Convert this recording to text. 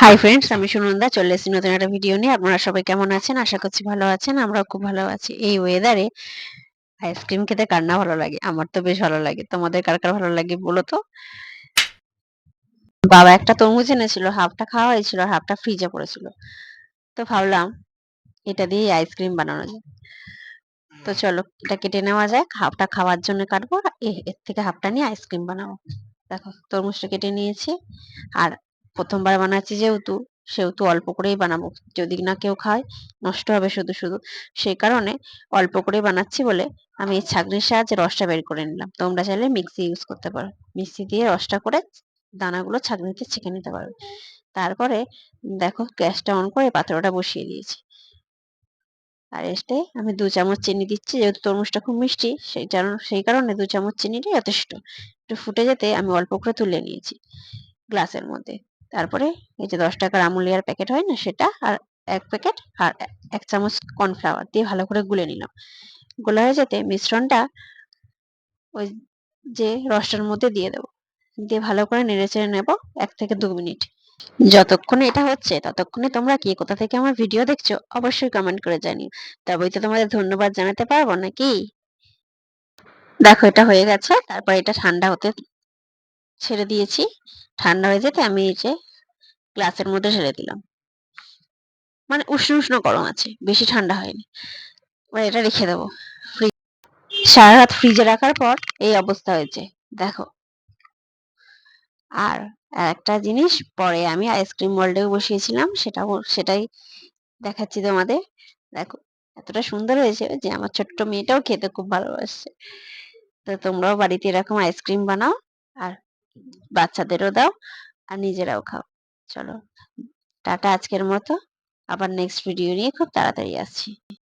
Hi friends, আমি সুনন্দা চলে এসেছি নতুন একটা ভিডিও নিয়ে। আপনারা সবাই কেমন আছেন? আশা করছি ভালো আছেন। আমরাও খুব ভালো আছি। এই ওয়েদারে আইসক্রিম খেতে কার না ভালো লাগে? আমার তো বেশ ভালো লাগে। তোমাদের কার কার ভালো লাগে বলো তো? বাবা একটা তরমুজ এনেছিল, হাফটা খাওয়া হয়েছিল আর হাফটা ফ্রিজে পড়েছিল। তো ভাবলাম এটা দিয়ে আইসক্রিম বানানো যায়। তো চলো এটা কেটে নেওয়া যাক। হাফটা খাওয়ার জন্য কাটবো আর এর থেকে হাফটা নিয়ে আইসক্রিম বানাবো। দেখো তরমুজটা কেটে নিয়েছি। আর প্রথমবার বানাচ্ছি সেহেতু অল্প করেই বানাবো। যদি না কেউ খায় নষ্ট হবে শুধু শুধু। সেই কারণে অল্প করে বানাচ্ছি বলে আমি এই ছাঁকনির সাহায্যে রসটা বের করে নিলাম। তোমরা চাইলে মিক্সি ইউজ করতে পারো। মিক্সি দিয়ে রসটা করে দানাগুলো ছাঁকনিতে ছেঁকে নিতে পারবে। তারপরে দেখো গ্যাসটা অন করে পাত্রটা বসিয়ে দিয়েছি। আর এতে আমি 2 চামচ চিনি দিচ্ছি, যেহেতু তরমুজটা খুব মিষ্টি সেই কারণে 2 চামচ চিনিটাই যথেষ্ট। একটু ফুটে যেতে আমি অল্প করে তুলে নিয়েছি গ্লাসের মধ্যে। তারপরে এই যে 10 টাকার আমুলিয়ার প্যাকেট হয় না সেটা আর 1 প্যাকেট আর 1 চামচ কর্নফ্লাওয়ার দিয়ে ভালো করে গুলে নিলাম। গোলা হয়ে যেতে মিশ্রণটা ওই যে রসটার মধ্যে দিয়ে দেবো। দিয়ে ভালো করে নেড়েচেড়ে নেব 1 থেকে 2 মিনিট। যতক্ষণে এটা হচ্ছে ততক্ষণে তোমরা কে কোথা থেকে আমার ভিডিও দেখছো অবশ্যই কমেন্ট করে জানিও। তবেই তো তোমাদের ধন্যবাদ জানাতে পারবো নাকি? দেখো এটা হয়ে গেছে। তারপর এটা ঠান্ডা হতে ছেড়ে দিয়েছি। ঠান্ডা হয়ে যেতে আমি এই যে গ্লাসের মধ্যে ঢেলে দিলাম। মানে উষ্ণ উষ্ণ গরম আছে, বেশি ঠান্ডা হয়নি। এবার এটা রেখে দেবো। সারা রাত ফ্রিজে রাখার পর এই অবস্থা হয়েছে দেখো। আর একটা জিনিস, পরে আমি আইসক্রিম মোল্ডেও বসিয়েছিলাম, সেটাই দেখাচ্ছি তোমাদের। দেখো এতটা সুন্দর হয়েছে যে আমার ছোট্ট মেয়েটাও খেতে খুব ভালোবাসছে। তো তোমরাও বাড়িতে এরকম আইসক্রিম বানাও আর বাচ্চাদেরও দাও আর নিজেরাও খাও। চলো টাটা আজকের মতো। আবার নেক্সট ভিডিও নিয়ে খুব তাড়াতাড়ি আসছি।